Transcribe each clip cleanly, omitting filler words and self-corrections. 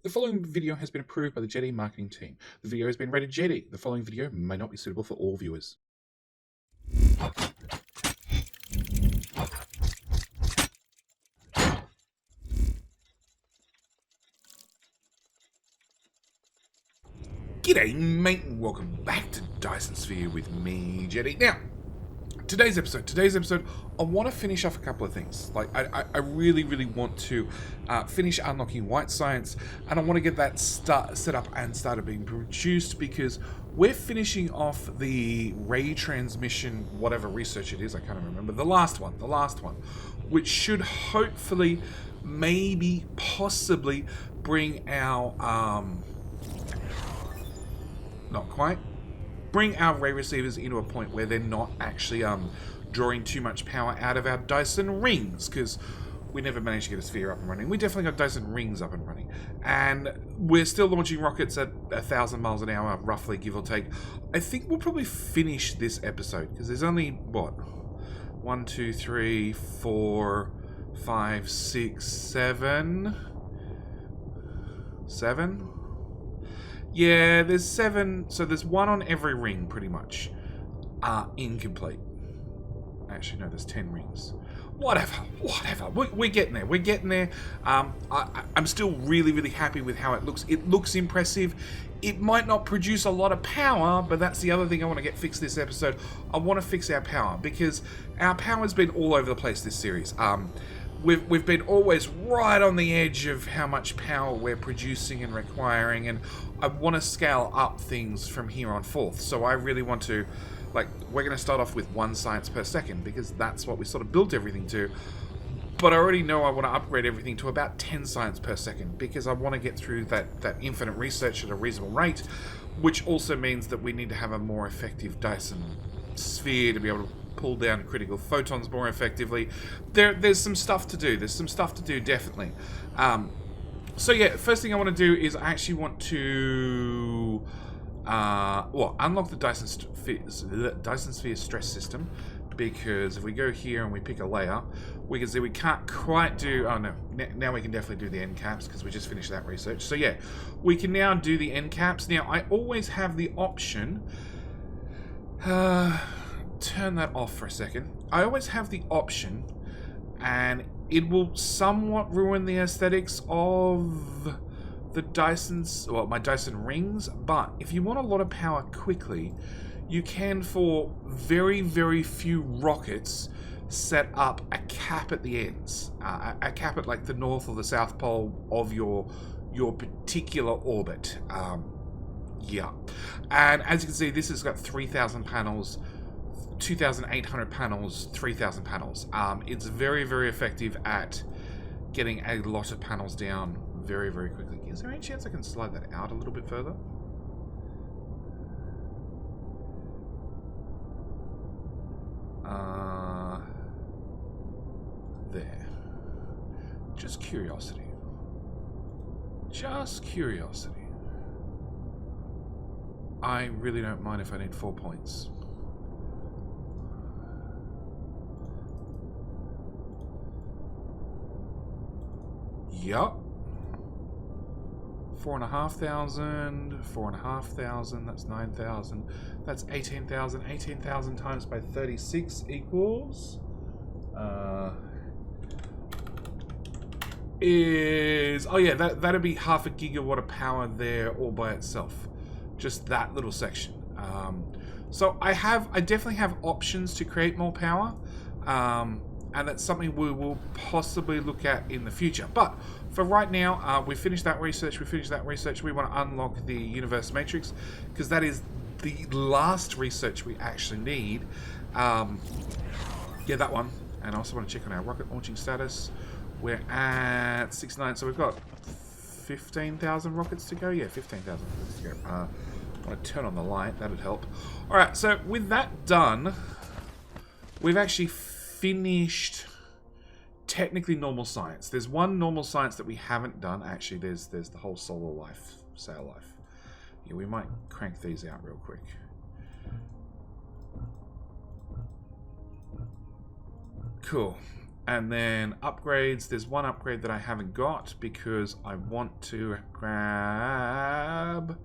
The following video has been approved by the Jetty marketing team. The video has been rated Jetty. The following video may not be suitable for all viewers. G'day mate, and welcome back to Dyson Sphere with me, Jetty. Now, today's episode, I want to finish off a couple of things. Like, I really want to finish unlocking white science, and I want to get that set up and started being produced, because we're finishing off the ray transmission, whatever research it is, I can't remember, the last one, which should hopefully, maybe, possibly bring our, not quite, bring our ray receivers into a point where they're not actually drawing too much power out of our Dyson rings, because we never managed to get a sphere up and running. We definitely got Dyson rings up and running, and we're still launching rockets at 1,000 miles an hour, roughly, give or take. I think we'll probably finish this episode, because there's only, what, 1, 2, 3, 4, 5, 6, 7? Yeah, there's 7, so there's 1 on every ring, pretty much. Incomplete. Actually, no, there's 10 rings. Whatever. We're getting there, I'm still really happy with how it looks. It looks impressive. It might not produce a lot of power, but that's the other thing I want to get fixed this episode. I want to fix our power, because our power's been all over the place this series. We've been always right on the edge of how much power we're producing and requiring, and I want to scale up things from here on forth. So I really want to, like, we're going to start off with 1 science per second, because that's what we sort of built everything to. But I already know I want to upgrade everything to about 10 science per second, because I want to get through that infinite research at a reasonable rate, which also means that we need to have a more effective Dyson Sphere to be able to pull down critical photons more effectively. There's some stuff to do. Definitely. So yeah, first thing I want to do is I actually want to unlock the Dyson Sphere stress system, because if we go here and we pick a layer, we can see we can't quite do, oh no, now we can definitely do the end caps, because we just finished that research. So yeah, we can now do the end caps. Now, I always have the option, turn that off for a second. I always have the option, and it will somewhat ruin the aesthetics of the my Dyson rings, but if you want a lot of power quickly, you can, for very few rockets, set up a cap at the ends, a cap at like the north or the south pole of your particular orbit. Yeah, and as you can see, this has got 3,000 panels, 2,800 panels, 3,000 panels. It's very effective at getting a lot of panels down very quickly. Is there any chance I can slide that out a little bit further? There. Just curiosity. I really don't mind if I need 4 points. Yup. 4,500, 4,500, that's 9,000, that's 18,000. 18,000 times by 36 equals oh yeah, that'd be half a gigawatt of power there all by itself, just that little section. So I definitely have options to create more power, and that's something we will possibly look at in the future. But for right now, we finished that research. We want to unlock the universe matrix, because that is the last research we actually need. Yeah, that one. And I also want to check on our rocket launching status. We're at 69, so we've got 15,000 rockets to go. Yeah, 15,000 rockets to go. I want to turn on the light. That would help. All right, so with that done, we've actually finished technically normal science. There's one normal science that we haven't done. Actually, there's the whole solar life, sail life. Yeah, we might crank these out real quick. Cool. And then upgrades. There's one upgrade that I haven't got because I want to grab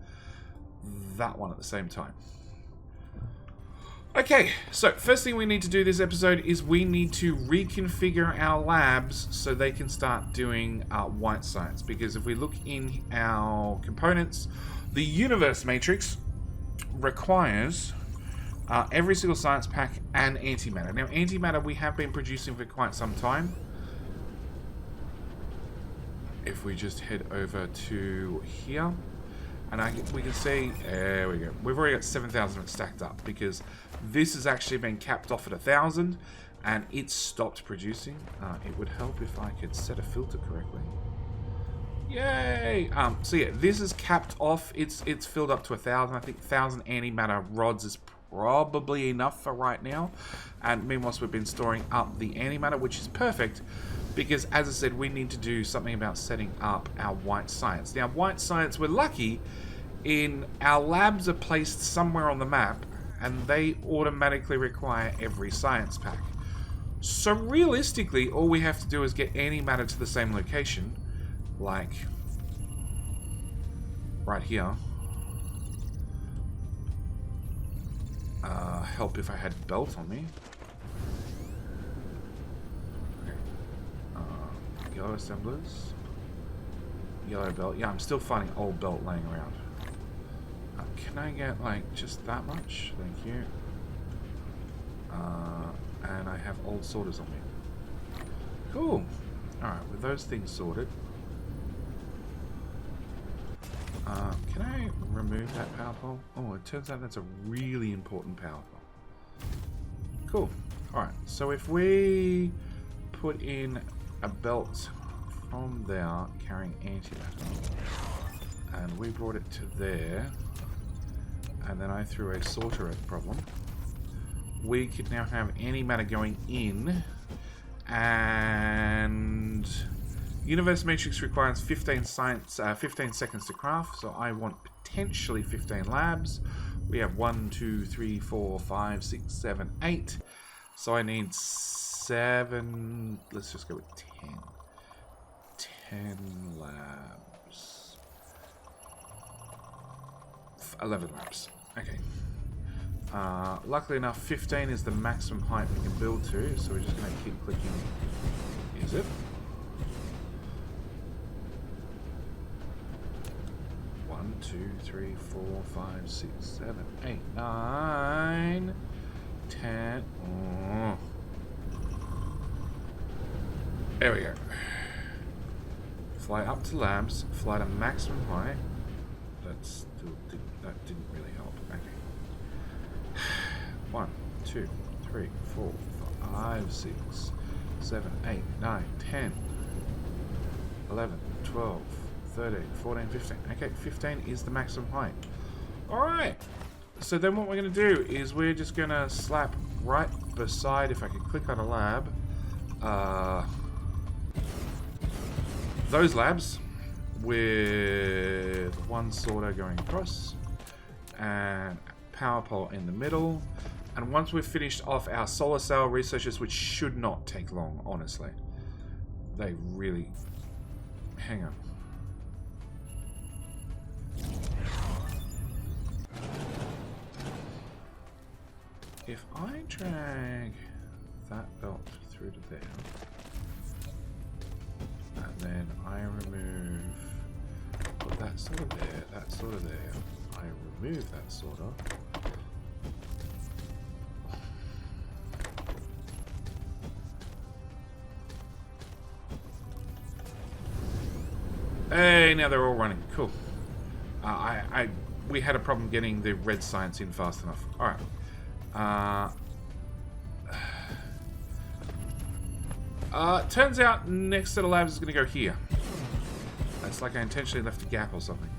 that one at the same time. Okay, so first thing we need to do this episode is we need to reconfigure our labs so they can start doing white science. Because if we look in our components, the universe matrix requires every single science pack and antimatter. Now, antimatter we have been producing for quite some time. If we just head over to here, and we can see, there we go. We've already got 7,000 stacked up because this has actually been capped off at 1,000, and it stopped producing. It would help if I could set a filter correctly. Yay! So yeah, this is capped off. It's filled up to 1,000. I think 1,000 antimatter rods is probably enough for right now. And meanwhile, we've been storing up the antimatter, which is perfect because, as I said, we need to do something about setting up our white science. Now, white science, we're lucky in our labs are placed somewhere on the map, and they automatically require every science pack. So realistically, all we have to do is get antimatter to the same location, like right here. Help if I had belt on me. Okay. Yellow assemblers. Yellow belt. Yeah, I'm still finding old belt laying around. Can I get, like, just that much? Thank you. And I have old sorters on me. Cool. Alright, with those things sorted. Can I remove that power pole? Oh, it turns out that's a really important power pole. Cool. Alright, so if we put in a belt from there carrying antimatter, and we brought it to there, and then I threw a sorter at the problem, we could now have antimatter going in, and universe matrix requires 15 seconds to craft, so I want potentially 15 labs. We have 1, 2, 3, 4, 5, 6, 7, 8. So I need 7. Let's just go with 10. 10 labs. 11 labs. Okay. Luckily enough, 15 is the maximum height we can build to, so we're just going to keep clicking. Is it? 1, 2, 3, 4, 5, 6, 7, 8, 9, 10. Oh. There we go. Fly up to labs, fly to maximum height. That didn't really help. Okay. 1, 2, 3, 4, 5, 6, 7, 8, 9, 10, 11, 12, 13, 14, 15. Okay, 15 is the maximum height. Alright. So then what we're going to do is we're just going to slap right beside, if I can click on a lab, those labs with one sorter going across and power pole in the middle. And once we've finished off our solar cell researches, which should not take long, honestly. They really... Hang on. If I drag that belt through to there, and then I remove, put that sort of there, that sort of there, I remove that sort of. Hey, now they're all running. Cool. We had a problem getting the red science in fast enough. Alright. Turns out next set of labs is going to go here. It's like I intentionally left a gap or something.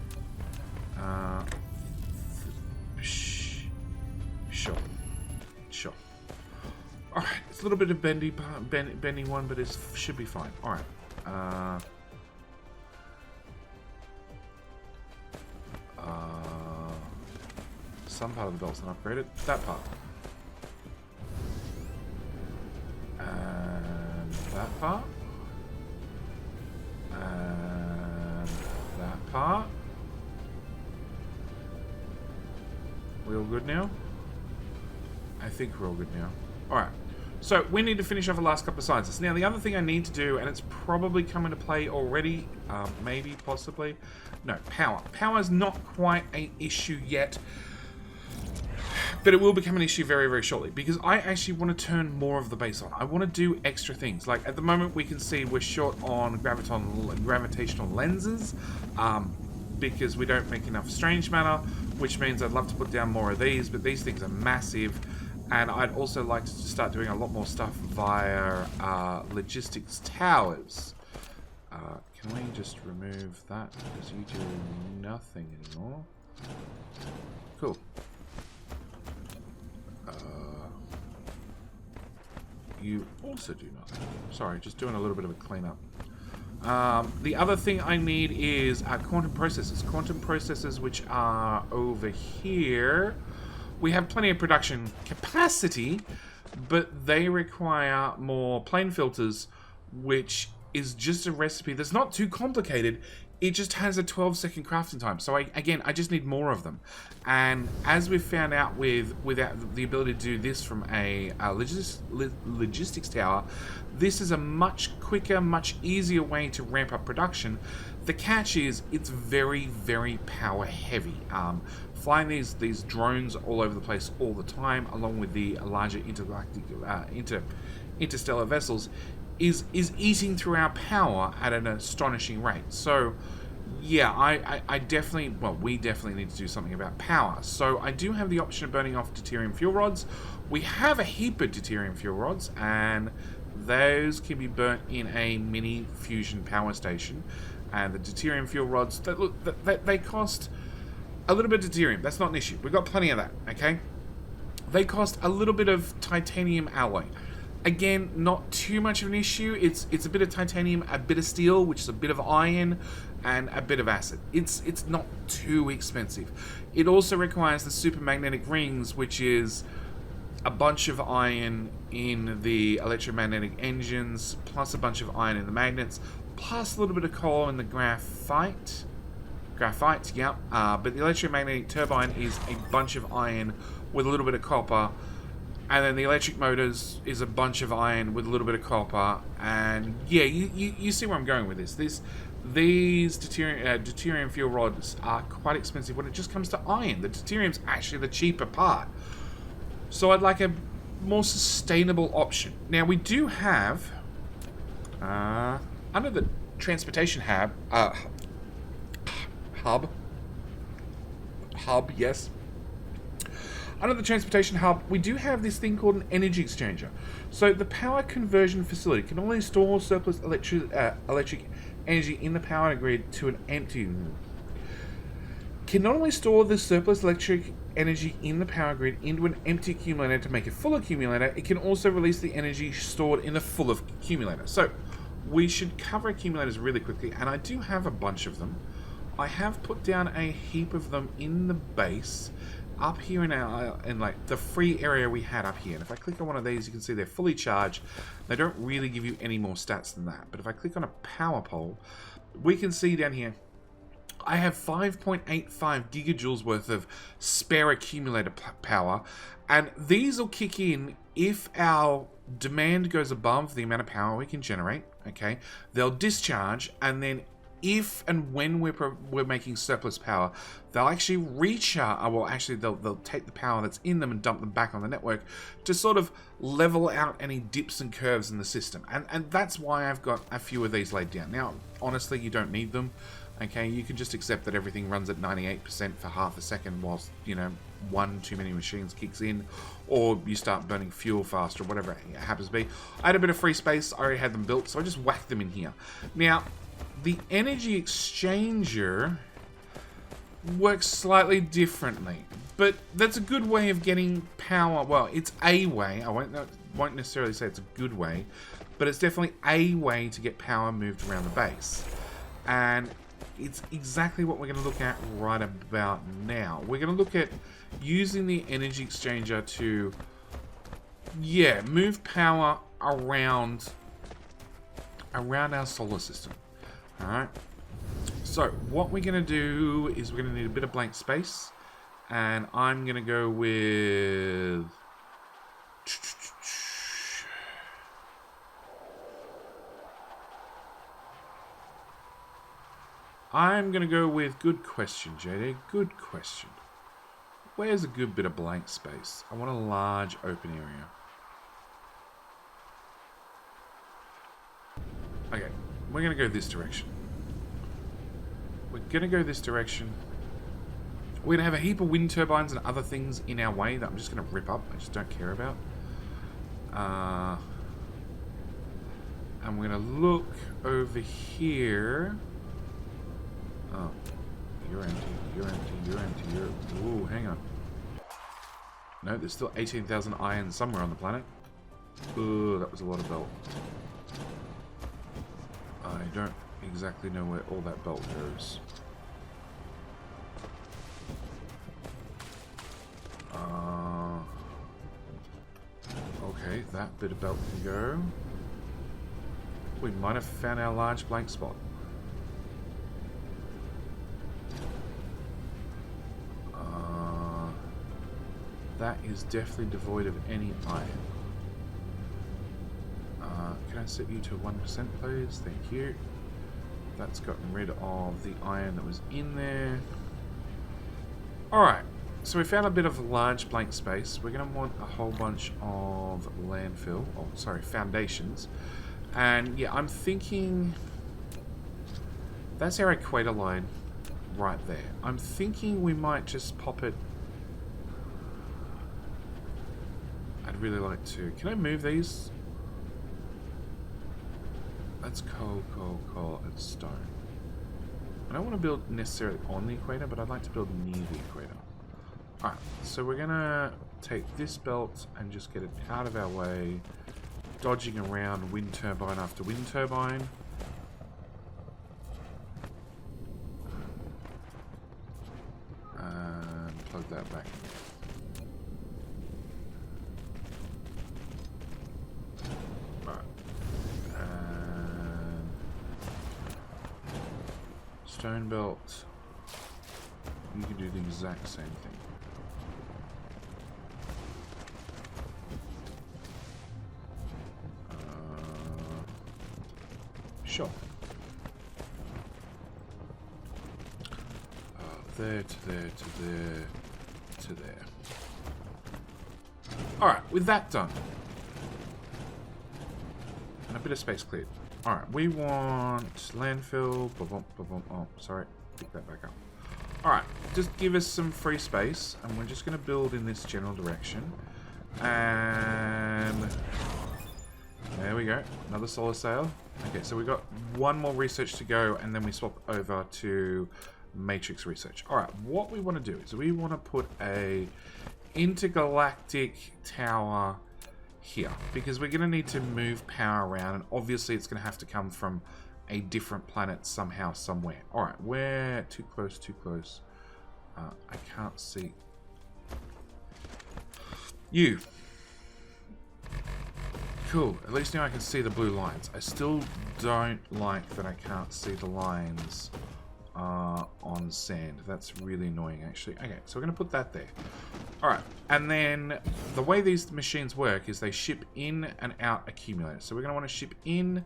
Sure. Alright, it's a little bit of bendy one, but it should be fine. Alright. Some part of the belt's not upgraded. That part. And that. start. We all good now? I think we're all good now. Alright. So, we need to finish off the last couple of sciences. Now, the other thing I need to do, and it's probably come into play already, maybe, possibly. No, power. Power is not quite an issue yet, but it will become an issue very, very shortly, because I actually want to turn more of the base on. I want to do extra things. Like, at the moment, we can see we're short on gravitational lenses, because we don't make enough strange matter, which means I'd love to put down more of these, but these things are massive. And I'd also like to start doing a lot more stuff via logistics towers. Can we just remove that? Because you do nothing anymore. Cool. You also do nothing. Sorry, just doing a little bit of a cleanup. The other thing I need is quantum processors. Quantum processors, which are over here. We have plenty of production capacity, but they require more plane filters, which is just a recipe that's not too complicated. It just has a 12-second crafting time. So I just need more of them. And as we've found out without the ability to do this from a logistics tower, this is a much quicker, much easier way to ramp up production. The catch is it's very, very power heavy. Flying these drones all over the place all the time, along with the larger intergalactic, interstellar vessels, is eating through our power at an astonishing rate. So, yeah, I definitely, well, we definitely need to do something about power. So I do have the option of burning off deuterium fuel rods. We have a heap of deuterium fuel rods, and those can be burnt in a mini fusion power station. And the deuterium fuel rods, they cost a little bit of deuterium. That's not an issue. We've got plenty of that, okay? They cost a little bit of titanium alloy. Again, not too much of an issue. It's a bit of titanium, a bit of steel, which is a bit of iron, and a bit of acid. It's not too expensive. It also requires the supermagnetic rings, which is a bunch of iron in the electromagnetic engines, plus a bunch of iron in the magnets, plus a little bit of coal in the graphite. Graphite, yeah. But the electromagnetic turbine is a bunch of iron with a little bit of copper. And then the electric motors is a bunch of iron with a little bit of copper. And yeah, you see where I'm going with this. These deuterium fuel rods are quite expensive when it just comes to iron. The deuterium's actually the cheaper part. So I'd like a more sustainable option. Now we do have, under the transportation hub, yes. Under the transportation hub, we do have this thing called an energy exchanger. So the power conversion facility can only store surplus electric energy in the power grid to an empty. Can not only store the surplus electric energy in the power grid into an empty accumulator to make a full accumulator, it can also release the energy stored in the full accumulator. So we should cover accumulators really quickly, and I do have a bunch of them. I have put down a heap of them in the base. Up here in like the free area we had up here, and if I click on one of these, you can see they're fully charged. They don't really give you any more stats than that, but if I click on a power pole, we can see down here I have 5.85 gigajoules worth of spare accumulator power, and these will kick in if our demand goes above the amount of power we can generate. Okay, they'll discharge, and then if and when we're making surplus power, they'll actually recharge. Well, actually, they'll take the power that's in them and dump them back on the network to sort of level out any dips and curves in the system. And that's why I've got a few of these laid down. Now, honestly, you don't need them. Okay, you can just accept that everything runs at 98% for half a second whilst, you know, one too many machines kicks in, or you start burning fuel fast, or whatever it happens to be. I had a bit of free space. I already had them built, so I just whacked them in here. Now, the energy exchanger works slightly differently, but that's a good way of getting power. Well, it's a way. I won't necessarily say it's a good way, but it's definitely a way to get power moved around the base. And it's exactly what we're going to look at right about now. We're going to look at using the energy exchanger to, yeah, move power around our solar system. Alright, So what we're going to do is we're going to need a bit of blank space. And I'm going to go with... I'm going to go with... Good question, JD. Good question. Where's a good bit of blank space? I want a large open area. Okay, we're going to go this direction. We're going to go this direction. We're going to have a heap of wind turbines and other things in our way that I'm just going to rip up. I just don't care about. And we're going to look over here. Oh, you're empty, you're empty, you're empty, you're... Ooh, hang on. No, there's still 18,000 iron somewhere on the planet. Ooh, that was a lot of belt. I don't exactly know where all that belt goes. Okay, that bit of belt can go. We might have found our large blank spot. That is definitely devoid of any iron. Can I set you to 1%, please? Thank you. That's gotten rid of the iron that was in there. Alright, so we found a bit of large blank space. We're going to want a whole bunch of landfill, oh sorry, foundations. And yeah, I'm thinking that's our equator line right there. I'm thinking we might just pop it. I'd really like to. Can I move these? That's coal, coal, coal, and stone. I don't want to build necessarily on the equator, but I'd like to build near the equator. Alright, so we're going to take this belt and just get it out of our way, dodging around wind turbine after wind turbine. And plug that back in. Stone belt, you can do the exact same thing. Sure. There to there to there to there. Alright, with that done. And a bit of space cleared. Alright, we want landfill. Oh, sorry. Pick that back up. Alright, just give us some free space. And we're just going to build in this general direction. And there we go. Another solar sail. Okay, so we've got one more research to go. And then we swap over to matrix research. Alright, what we want to do is we want to put a intergalactic tower here, because we're going to need to move power around, and obviously it's going to have to come from a different planet somehow, somewhere. Alright, we're too close, too close. I can't see. You. Cool, at least now I can see the blue lines. I still don't like that I can't see the lines on sand. That's really annoying, actually. Okay, so we're going to put that there. Alright, and then the way these machines work is they ship in and out accumulators. So we're going to want to ship in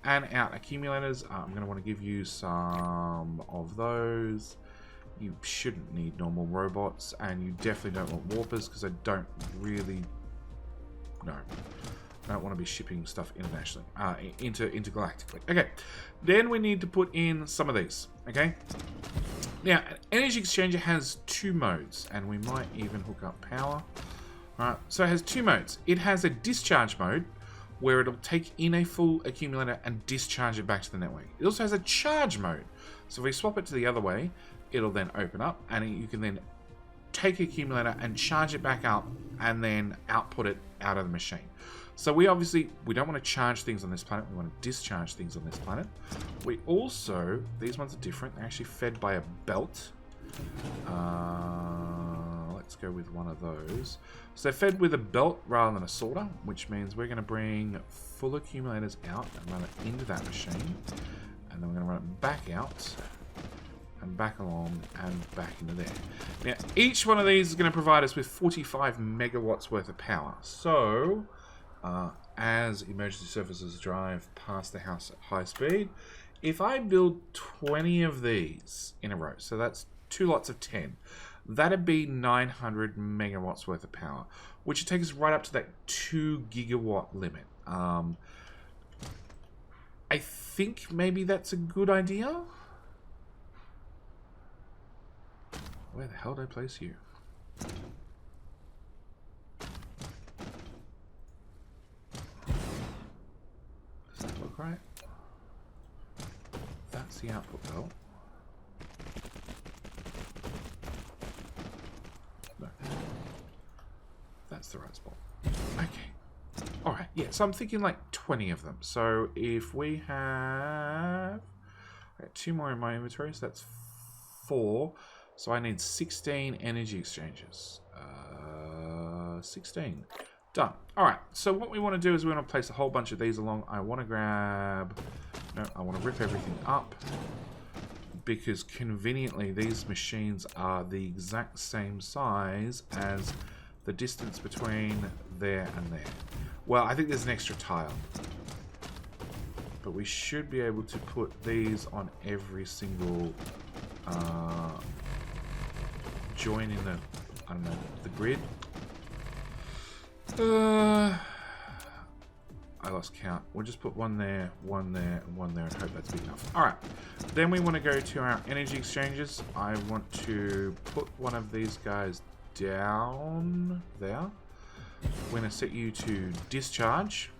and out accumulators. I'm going to want to give you some of those. You shouldn't need normal robots, and you definitely don't want warpers, because I don't really... No. I don't want to be shipping stuff internationally, intergalactically. Okay, then we need to put in some of these, okay? Now, an energy exchanger has two modes, and we might even hook up power. Alright, so it has two modes. It has a discharge mode, where it'll take in a full accumulator and discharge it back to the network. It also has a charge mode. So if we swap it to the other way, it'll then open up, and you can then take accumulator and charge it back up, and then output it out of the machine. So we don't want to charge things on this planet, we want to discharge things on this planet. We also, these ones are different, they're actually fed by a belt. Let's go with one of those. So they're fed with a belt rather than a sorter, which means we're going to bring full accumulators out and run it into that machine. And then we're going to run it back out. and back along, and back into there. Now, each one of these is going to provide us with 45 megawatts worth of power. So, as emergency services drive past the house at high speed, if I build 20 of these in a row, so that's 2 lots of 10, that'd be 900 megawatts worth of power, which would take us right up to that 2 gigawatt limit. I think maybe that's a good idea. Where the hell did I place you? Does that look right? That's the output belt. No. That's the right spot. Okay. Alright, yeah, so I'm thinking like 20 of them. So if we have... I got 2 more in my inventory, so that's 4. So I need 16 energy exchanges. 16. Done. Alright, so what we want to do is we want to place a whole bunch of these along. I want to grab... No, I want to rip everything up. Because conveniently, these machines are the exact same size as the distance between there and there. Well, I think there's an extra tile. But we should be able to put these on every single join in the, I don't know, the grid. I lost count. We'll just put one there, and one there, and hope that's big enough. Alright, then we want to go to our energy exchanges. I want to put one of these guys down there. We're going to set you to discharge.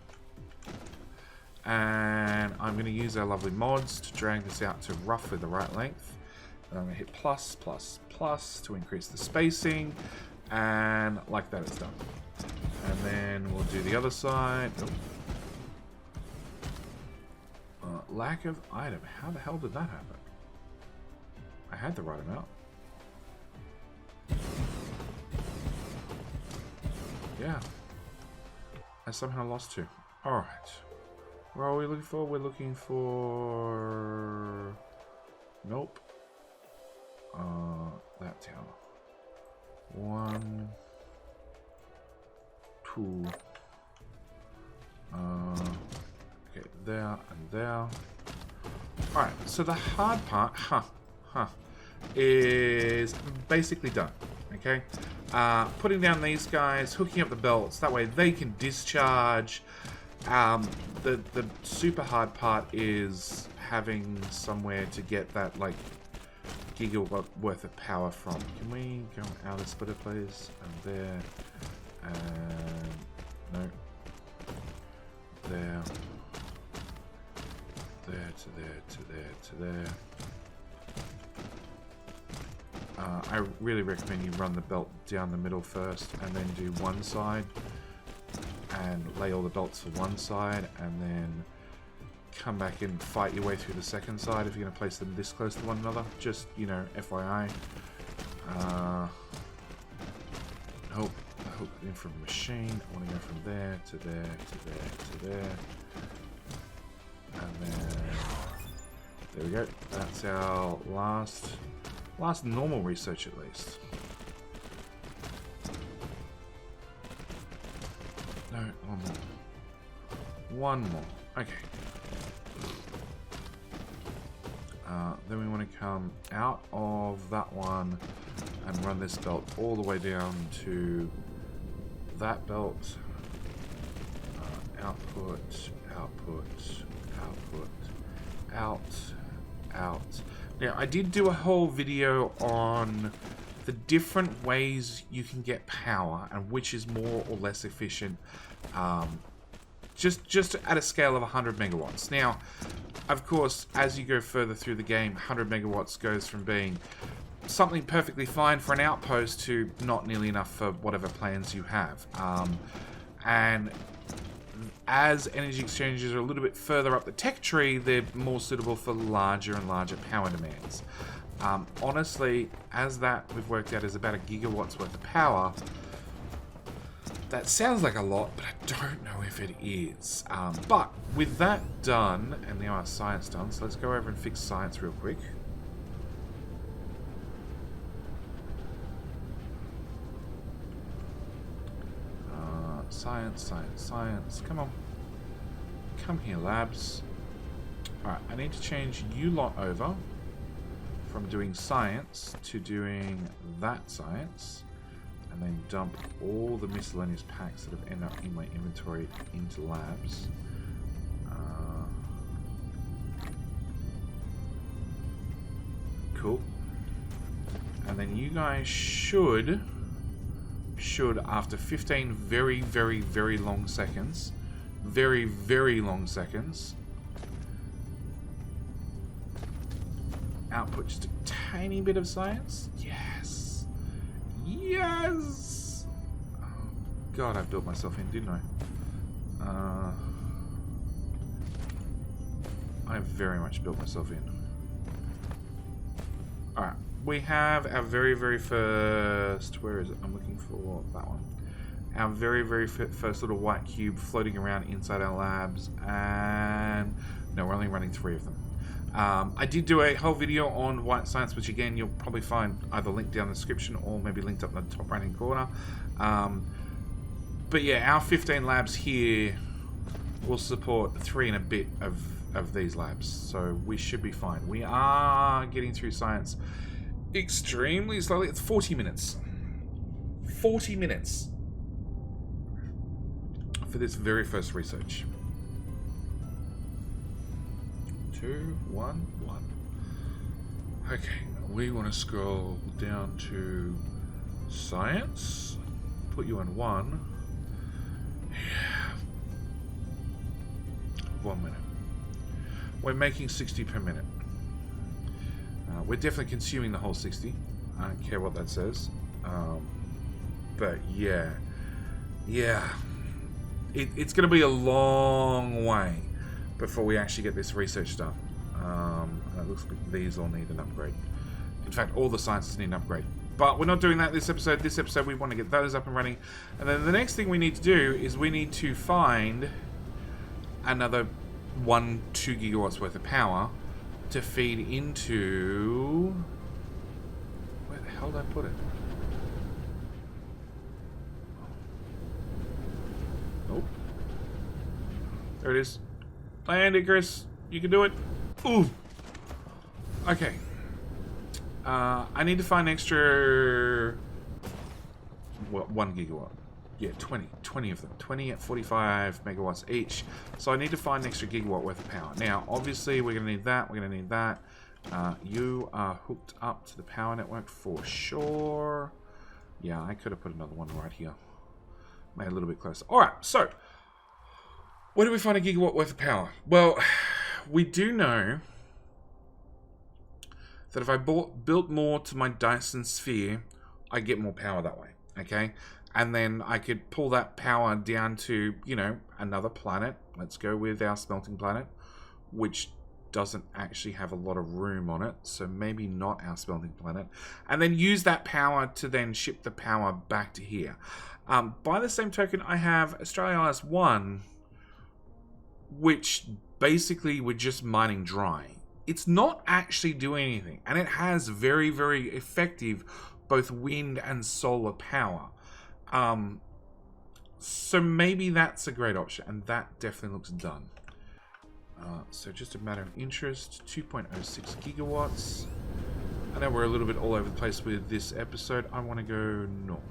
And I'm going to use our lovely mods to drag this out to roughly the right length. And I'm going to hit plus, plus, plus to increase the spacing. And like that, it's done. And then we'll do the other side. Oh. Lack of item. How the hell did that happen? I had the right amount. Yeah. I somehow lost 2. Alright. What are we looking for? We're looking for... Nope. That tower. 1, 2. Okay, there and there. Alright, so the hard part, is basically done. Okay? Putting down these guys, hooking up the belts, that way they can discharge. The super hard part is having somewhere to get that, like, gigawatt worth of power from. Can we go out of splitter, please? And there. And... no. There. There to there to there to there. I really recommend you run the belt down the middle first and then do one side and lay all the belts for one side and then come back and fight your way through the second side if you're going to place them this close to one another. Just, you know, FYI. Hope in from the machine. I want to go from there to there to there to there. And then there we go. That's our last normal research at least. No, one more. One more. Okay. Then we want to come out of that one and run this belt all the way down to that belt. Output, output, output, out. Now, I did do a whole video on the different ways you can get power and which is more or less efficient. Just at a scale of 100 megawatts. Now, of course, as you go further through the game, 100 megawatts goes from being something perfectly fine for an outpost to not nearly enough for whatever plans you have. And as energy exchanges are a little bit further up the tech tree, they're more suitable for larger and larger power demands. Honestly, as that we've worked out is about a gigawatt's worth of power, that sounds like a lot, but I don't know if it is. But with that done, and now our science done, so let's go over and fix science real quick. science, science, science. Come on. Come here, labs. Alright, I need to change you lot over from doing science to doing that science. And then dump all the miscellaneous packs that have ended up in my inventory into labs. Cool. And then you guys should after 15 very, very, very long seconds, very, very long seconds, output just a tiny bit of science. Yes. Yes! Oh, God, I built myself in, didn't I? I very much built myself in. Alright, we have our very, very first... Where is it? I'm looking for that one. Our very, very first little white cube floating around inside our labs. And... no, we're only running 3 of them. I did do a whole video on white science, which again, you'll probably find either linked down in the description or maybe linked up in the top right-hand corner. But yeah, our 15 labs here will support 3 and a bit of these labs, so we should be fine. We are getting through science extremely slowly. It's 40 minutes. 40 minutes for this very first research. 2, 1, 1. Okay, we want to scroll down to science. Put you on 1. Yeah. 1 minute. We're making 60 per minute. We're definitely consuming the whole 60. I don't care what that says. But yeah. Yeah. It's going to be a long way before we actually get this research done. And it looks like these all need an upgrade. In fact, all the sciences need an upgrade. But we're not doing that this episode. This episode we want to get those up and running. And then the next thing we need to do is we need to find another 1-2 gigawatts worth of power to feed into... Where the hell did I put it? Nope. There it is. Land, Icarus. You can do it. Ooh. Okay. I need to find extra... What, 1 gigawatt. Yeah, 20 of them. 20 at 45 megawatts each. So I need to find an extra gigawatt worth of power. Now, obviously, we're going to need that. We're going to need that. You are hooked up to the power network for sure. Yeah, I could have put another one right here. Made it a little bit closer. All right, so where do we find a gigawatt worth of power? Well, we do know that if I built more to my Dyson Sphere, I get more power that way. Okay? And then I could pull that power down to, you know, another planet. Let's go with our smelting planet, which doesn't actually have a lot of room on it. So maybe not our smelting planet. And then use that power to then ship the power back to here. By the same token, I have Australia 1, which basically we're just mining dry. It's not actually doing anything. And it has very, very effective both wind and solar power. So maybe that's a great option, and that definitely looks done. So just a matter of interest, 2.06 gigawatts. I know we're a little bit all over the place with this episode. I want to go north.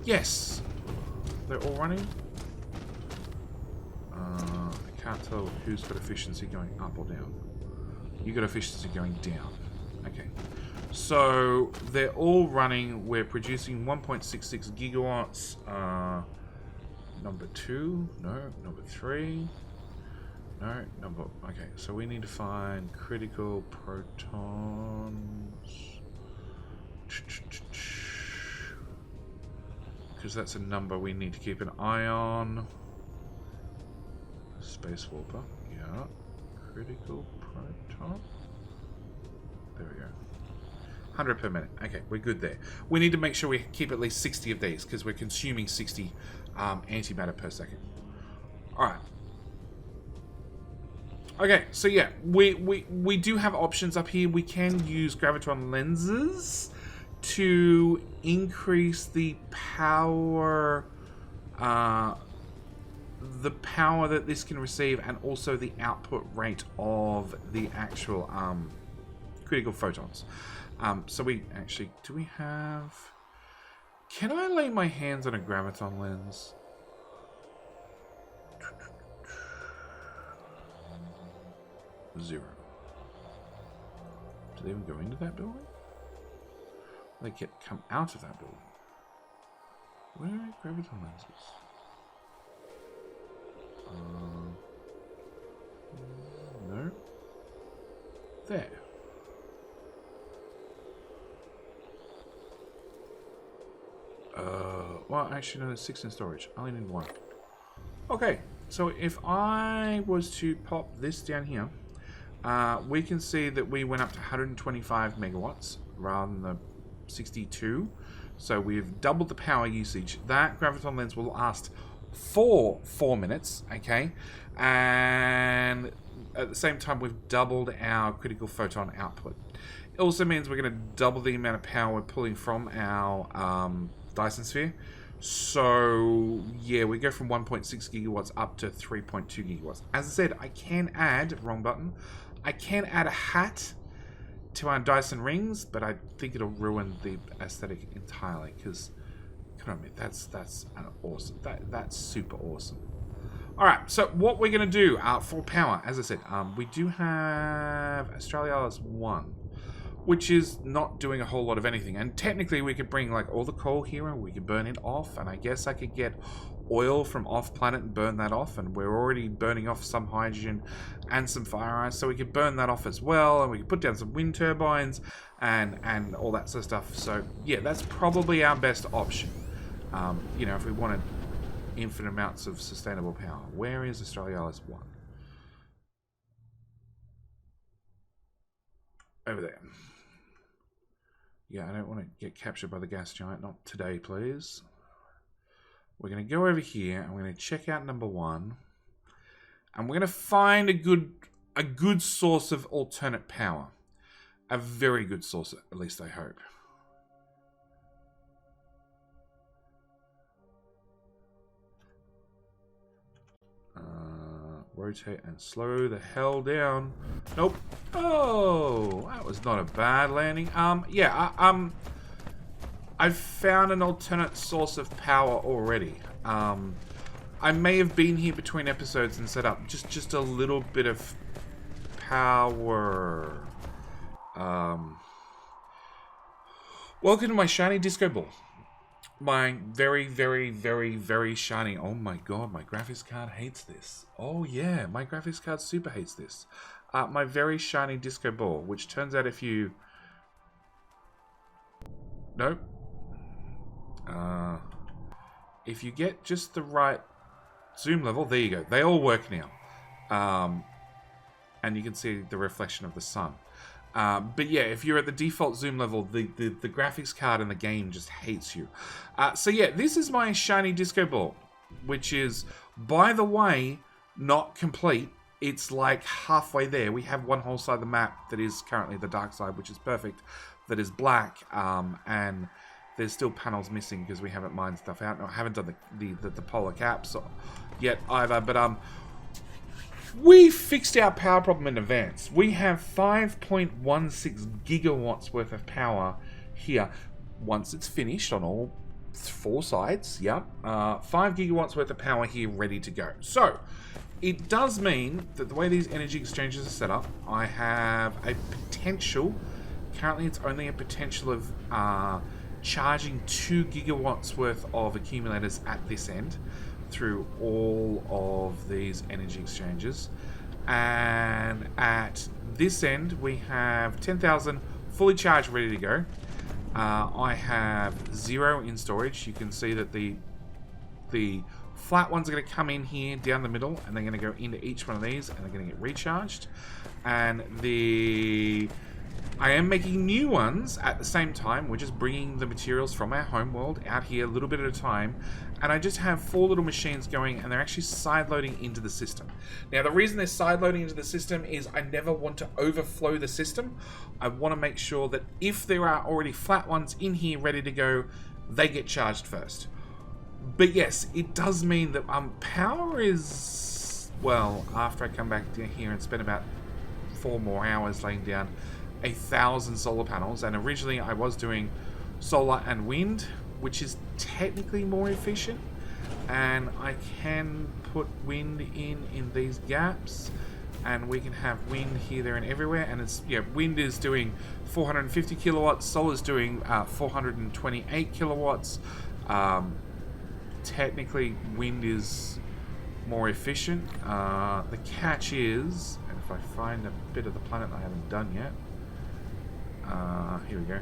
Yes! They're all running. I can't tell who's got efficiency going up or down. You got efficiency going down. Okay. So they're all running. We're producing 1.66 gigawatts. Number 2. No. Number 3. No. Number... Okay, so we need to find critical protons. Because that's a number we need to keep an eye on. Space warper. Yeah. Critical proton. There we go. 100 per minute. Okay, we're good there. We need to make sure we keep at least 60 of these because we're consuming 60 antimatter per second. Alright. Okay, so yeah, we do have options up here. We can use gravitron lenses to increase the power that this can receive, and also the output rate of the actual critical photons. So we actually, do we have... Can I lay my hands on a graviton lens? Zero. Did they even go into that building? They kept come out of that building. Where are graviton lenses? No. There. Well, actually, no, there's 6 in storage. I only need 1. Okay, so if I was to pop this down here, we can see that we went up to 125 megawatts rather than the 62. So we've doubled the power usage. That graviton lens will last for 4 minutes, okay? And at the same time, we've doubled our critical photon output. It also means we're going to double the amount of power we're pulling from our Dyson Sphere. So, yeah, we go from 1.6 gigawatts up to 3.2 gigawatts. As I said, I can add, wrong button, I can add a hat to our Dyson rings, but I think it'll ruin the aesthetic entirely, because, come on, that's an awesome, that's super awesome. Alright, so what we're going to do for power, as I said, we do have Australialis 1. Which is not doing a whole lot of anything. And technically we could bring like all the coal here and we could burn it off. And I guess I could get oil from off planet and burn that off. And we're already burning off some hydrogen and some fire ice. So we could burn that off as well. And we could put down some wind turbines and all that sort of stuff. So yeah, that's probably our best option. You know, if we wanted infinite amounts of sustainable power. Where is Australialis 1? Over there. Yeah, I don't want to get captured by the gas giant. Not today, please. We're going to go over here and we're going to check out number 1. And we're going to find a good source of alternate power. A very good source, at least I hope. Rotate and slow the hell down. Nope. Oh, that was not a bad landing. Yeah, I've found an alternate source of power already. I may have been here between episodes and set up just a little bit of power. Welcome to my shiny disco ball. My very, very, very, very shiny... Oh my god, my graphics card hates this. Oh yeah, my graphics card super hates this. My very shiny disco ball, which turns out if you... Nope. If you get just the right zoom level, there you go. They all work now. And you can see the reflection of the sun. But yeah, if you're at the default zoom level, the graphics card in the game just hates you. So yeah, this is my shiny disco ball, which is, by the way, not complete. It's like halfway there. We have one whole side of the map that is currently the dark side, which is perfect, that is black, and there's still panels missing because we haven't mined stuff out. No, I haven't done the polar caps yet either, but we fixed our power problem in advance. We have 5.16 gigawatts worth of power here. Once it's finished on all 4 sides, yeah, 5 gigawatts worth of power here ready to go. So, it does mean that the way these energy exchanges are set up, I have a potential, currently it's only a potential of charging 2 gigawatts worth of accumulators at this end, through all of these energy exchanges, and at this end we have 10,000 fully charged, ready to go. I have 0 in storage. You can see that the flat ones are going to come in here down the middle, and they're going to go into each one of these, and they're going to get recharged. And the I am making new ones at the same time. We're just bringing the materials from our home world out here a little bit at a time. And I just have 4 little machines going, and they're actually side-loading into the system. Now, the reason they're side-loading into the system is I never want to overflow the system. I want to make sure that if there are already flat ones in here ready to go, they get charged first. But yes, it does mean that power is, well, after I come back down here and spend about 4 more hours laying down 1,000 solar panels, and originally I was doing solar and wind, which is technically more efficient, and I can put wind in these gaps, and we can have wind here, there, and everywhere. And it's, yeah, wind is doing 450 kilowatts, solar is doing 428 kilowatts. Technically, wind is more efficient. The catch is, and if I find a bit of the planet I haven't done yet, here we go.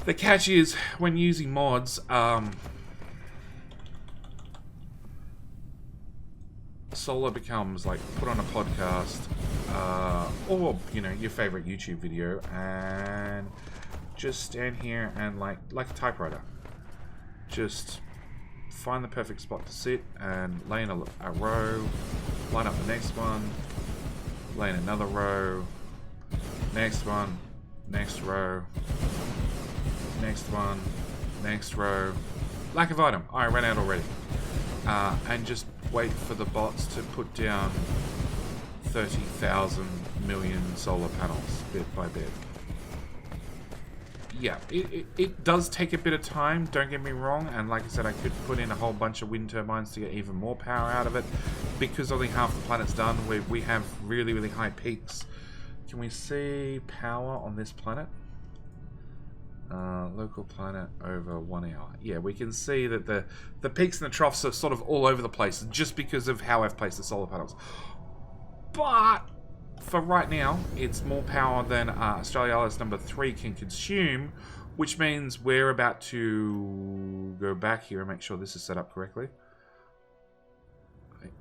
The catch is, when using mods, solar becomes like put on a podcast, or you know, your favorite YouTube video, and just stand here and like a typewriter, just find the perfect spot to sit and lay in a row, line up the next one, lay in another row, next one, next row, next one, next row. Lack of item. I ran out already. And just wait for the bots to put down 30,000 million solar panels bit by bit. Yeah, it does take a bit of time, don't get me wrong, and like I said, I could put in a whole bunch of wind turbines to get even more power out of it. Because only half the planet's done, we have really, really high peaks. Can we see power on this planet? Local planet over 1 hour. Yeah, we can see that the peaks and the troughs are sort of all over the place just because of how I've placed the solar panels. But for right now, it's more power than Australialis number 3 can consume, which means we're about to go back here and make sure this is set up correctly.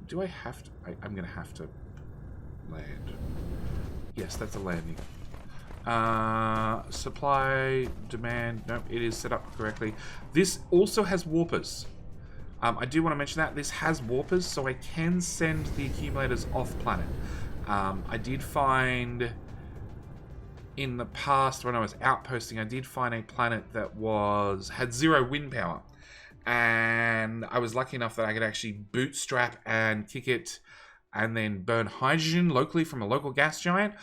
Do I have to? I'm going to have to land. Yes, that's a landing. Supply, demand, nope, it is set up correctly. This also has warpers. I do want to mention that this has warpers, so I can send the accumulators off planet. I did find in the past when I was outposting, I did find a planet that had 0 wind power, and I was lucky enough that I could actually bootstrap and kick it and then burn hydrogen locally from a local gas giant.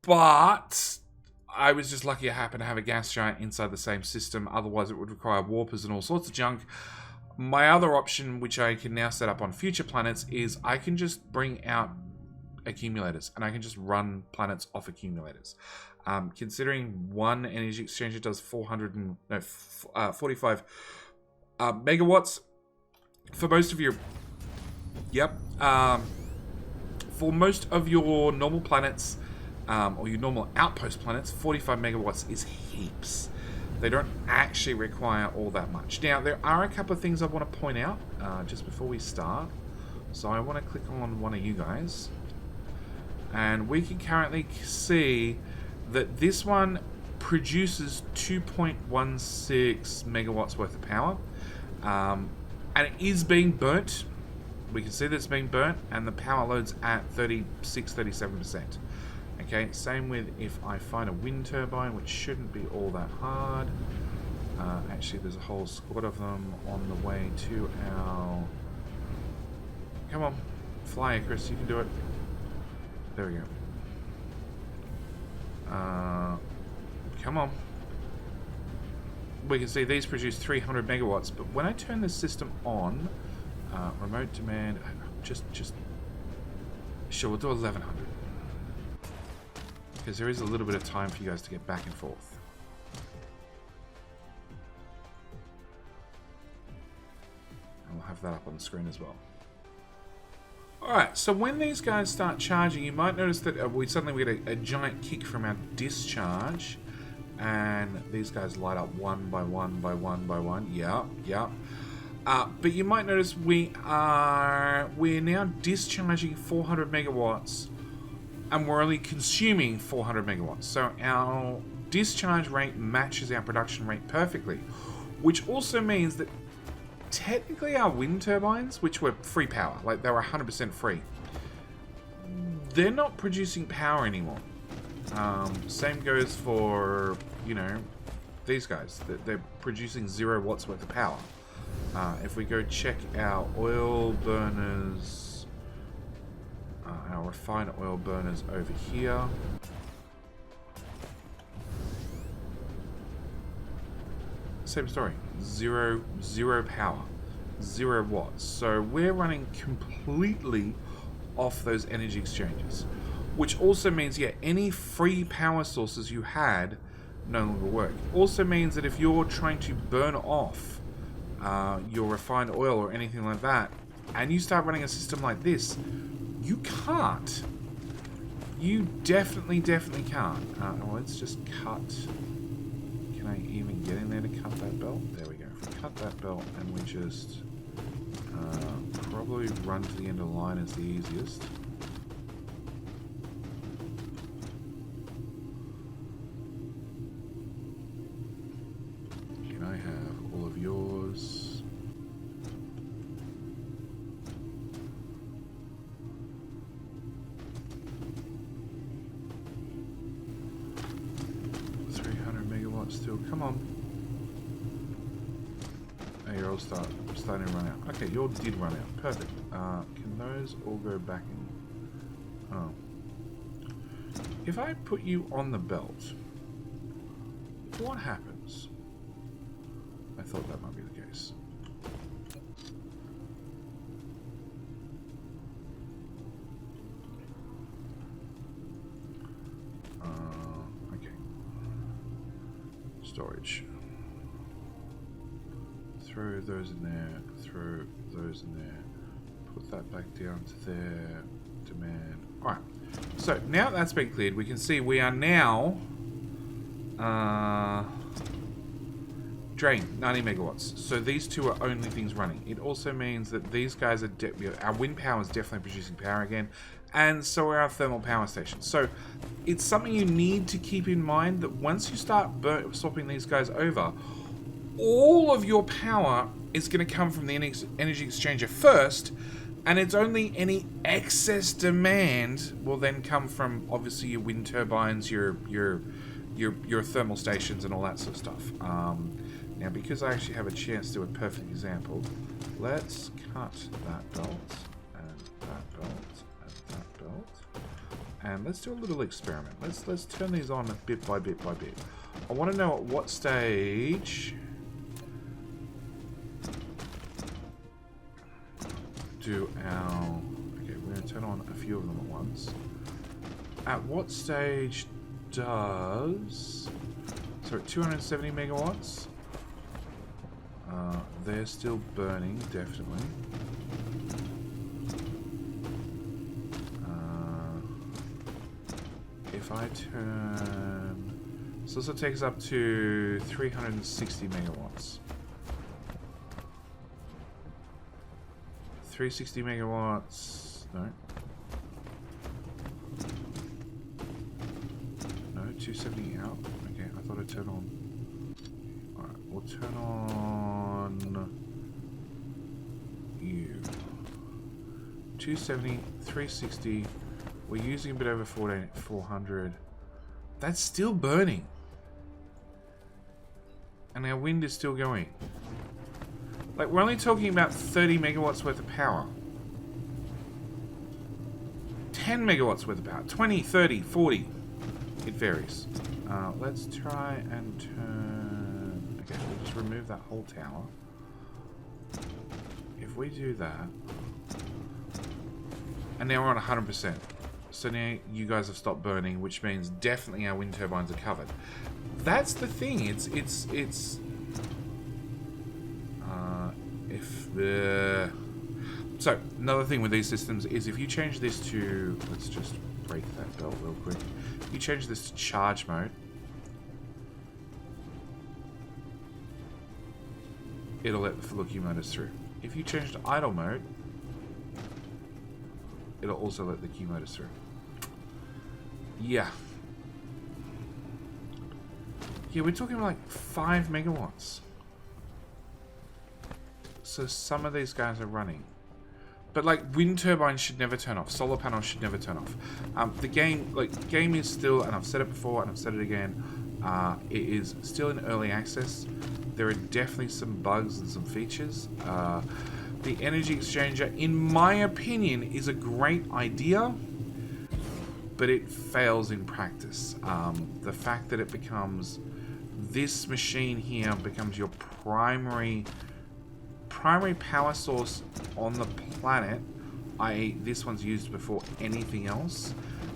But I was just lucky I happened to have a gas giant inside the same system. Otherwise, it would require warpers and all sorts of junk. My other option, which I can now set up on future planets, is I can just bring out accumulators, and I can just run planets off accumulators. Considering one energy exchanger does 45 megawatts, for most of your... Yep. For most of your normal planets... or your normal outpost planets, 45 megawatts is heaps. They don't actually require all that much. Now, there are a couple of things I want to point out just before we start. So I want to click on one of you guys. And we can currently see that this one produces 2.16 megawatts worth of power. And it is being burnt. We can see that it's being burnt, and the power load's at 37%. Okay, same with if I find a wind turbine, which shouldn't be all that hard. Actually, there's a whole squad of them on the way to our... Come on, fly, Chris, you can do it. There we go. Come on. We can see these produce 300 megawatts, but when I turn this system on, remote demand, just... Sure, we'll do 1100. Because there is a little bit of time for you guys to get back and forth. And we'll have that up on the screen as well. Alright, so when these guys start charging, you might notice that we suddenly get a giant kick from our discharge. And these guys light up one by one by one by one. Yep. But you might notice we're now discharging 400 megawatts and we're only consuming 400 megawatts. So our discharge rate matches our production rate perfectly, which also means that technically our wind turbines, which were free power, like they were 100% free, they're not producing power anymore. Same goes for, you know, these guys. They're producing 0 watts worth of power. If we go check our oil burners, our refined oil burners over here. Same story. Zero power. 0 watts. So we're running completely off those energy exchanges. Which also means, yeah, any free power sources you had no longer work. Also means that if you're trying to burn off your refined oil or anything like that, and you start running a system like this, you can't. You definitely can't. Well, let's just cut. Can I even get in there to cut that belt? There we go. If we cut that belt and we just probably run to the end of the line is the easiest. Can I have all of yours? Still, come on. Oh, you're all starting to run out. Okay, yours did run out. Perfect. Can those all go back in? Oh. If I put you on the belt, what happens? I thought that might be the case. Storage. Throw those in there, throw those in there, put that back down to there, demand. Alright, so now that's been cleared, we can see we are now drain 90 megawatts. So these two are only things running. It also means that these guys are our wind power is definitely producing power again, and so are our thermal power stations. So it's something you need to keep in mind, that once you start swapping these guys over, all of your power is going to come from the energy exchanger first, and it's only any excess demand will then come from obviously your wind turbines, your thermal stations, and all that sort of stuff. Now, because I actually have a chance to do a perfect example, let's cut that belt and that belt. And let's do a little experiment. Let's turn these on bit by bit by bit. I want to know at what stage do our... Okay, we're going to turn on a few of them at once. At what stage does... So at 270 megawatts, they're still burning, definitely. If I turn... So this will take us up to 360 megawatts. 360 megawatts... No. No, 270 out. Okay, I thought I'd turn on... Alright, we'll turn on... You. 270, 360... We're using a bit over 400. That's still burning. And our wind is still going. Like, we're only talking about 30 megawatts worth of power. 10 megawatts worth of power. 20, 30, 40. It varies. Let's try and turn... Okay, we'll just remove that whole tower. If we do that... And now we're on 100%. So now you guys have stopped burning, which means definitely our wind turbines are covered. That's the thing. So another thing with these systems is if you change this to, let's just break that belt real quick. If you change this to charge mode, it'll let the full accumulators through. If you change to idle mode, it'll also let the accumulators through. Yeah. Yeah, we're talking like 5 megawatts. So some of these guys are running. But like wind turbines should never turn off. Solar panels should never turn off. The game is still, and I've said it before and I've said it again, it is still in early access. There are definitely some bugs and some features. The energy exchanger, in my opinion, is a great idea, but it fails in practice. The fact that it becomes, this machine here becomes your primary power source on the planet, i.e. this one's used before anything else,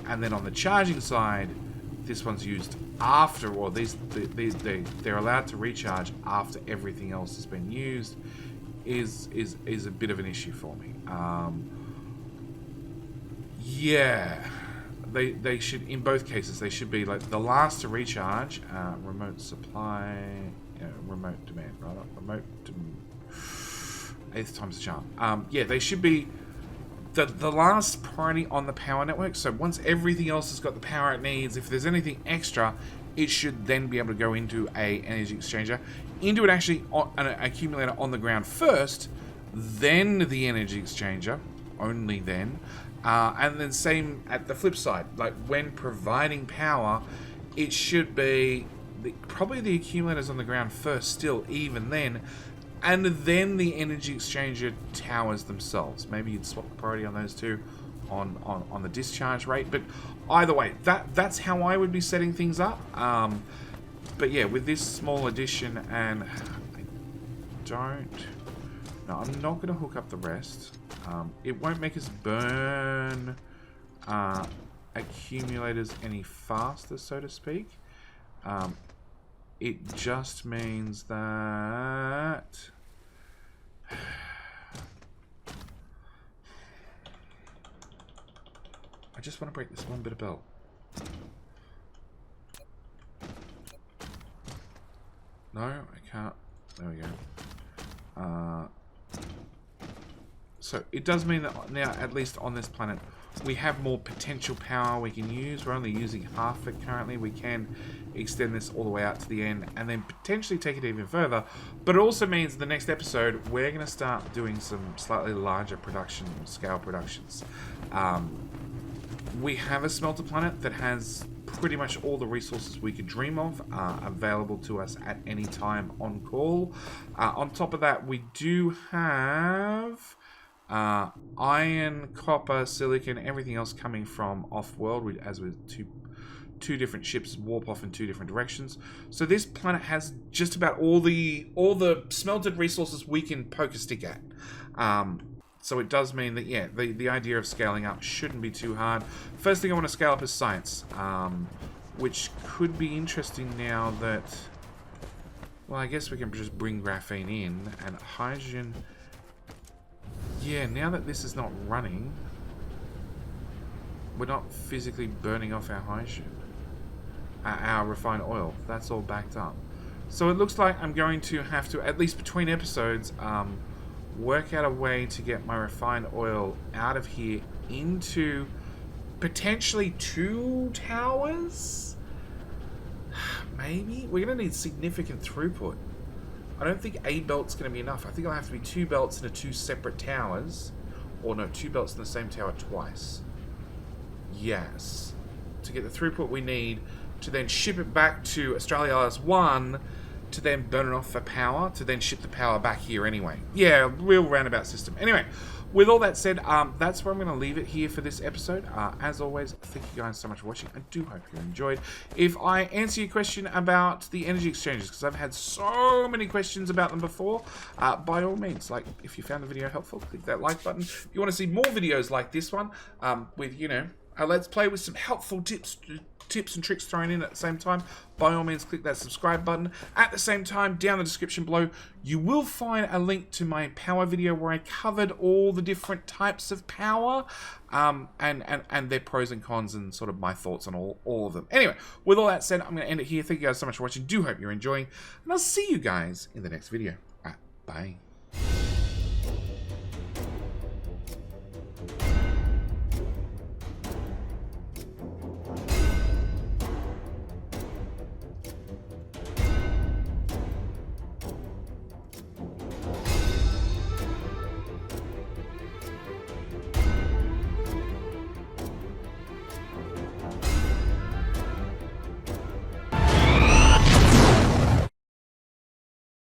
and then on the charging side, this one's used after, or they're allowed to recharge after everything else has been used, is a bit of an issue for me. Yeah, they should, in both cases, they should be like the last to recharge. Remote supply, remote demand, rather, remote demand. 8th time's the charm. Yeah, they should be the last priority on the power network. So once everything else has got the power it needs, if there's anything extra, it should then be able to go into a energy exchanger, into it actually an accumulator on the ground first, then the energy exchanger, only then, and then same at the flip side. Like when providing power, it should be probably the accumulators on the ground first, still, even then. And then the energy exchanger towers themselves. Maybe you'd swap the priority on those two on the discharge rate. But either way, that's how I would be setting things up. But yeah, with this small addition, and I'm not going to hook up the rest. It won't make us burn accumulators any faster, so to speak. It just means that I just want to break this one bit of belt. No, I can't. There we go. So it does mean that now, at least on this planet, we have more potential power we can use. We're only using half of it currently. We can extend this all the way out to the end and then potentially take it even further. But it also means the next episode, we're going to start doing some slightly larger production, scale productions. We have a smelter planet that has pretty much all the resources we could dream of available to us at any time on call. On top of that, we do have iron, copper, silicon, everything else coming from off-world, as with two different ships warp off in 2 different directions. So this planet has just about all the smelted resources we can poke a stick at. So it does mean that, yeah, the idea of scaling up shouldn't be too hard. First thing I want to scale up is science, which could be interesting now that, well, I guess we can just bring graphene in, and hydrogen. Yeah, now that this is not running, we're not physically burning off our hydrogen, our refined oil. That's all backed up. So it looks like I'm going to have to, at least between episodes, work out a way to get my refined oil out of here into potentially 2 towers? Maybe? We're going to need significant throughput. I don't think a belt's going to be enough. I think it'll have to be 2 belts into 2 separate towers. Or no, 2 belts in the same tower twice. Yes. To get the throughput we need to then ship it back to Australia LS1 to then burn it off for power, to then ship the power back here anyway. Yeah, real roundabout system. Anyway, with all that said, that's where I'm going to leave it here for this episode. As always, thank you guys so much for watching. I do hope you enjoyed. If I answer your question about the energy exchanges, because I've had so many questions about them before, by all means, like, if you found the video helpful, click that like button. If you want to see more videos like this one, with, you know, let's play with some helpful tips and tricks thrown in at the same time, by all means click that subscribe button. At the same time, down the description below, you will find a link to my power video where I covered all the different types of power, and their pros and cons, and sort of my thoughts on all of them. Anyway, with all that said, I'm going to end it here. Thank you guys so much for watching. Do hope you're enjoying, and I'll see you guys in the next video. Bye.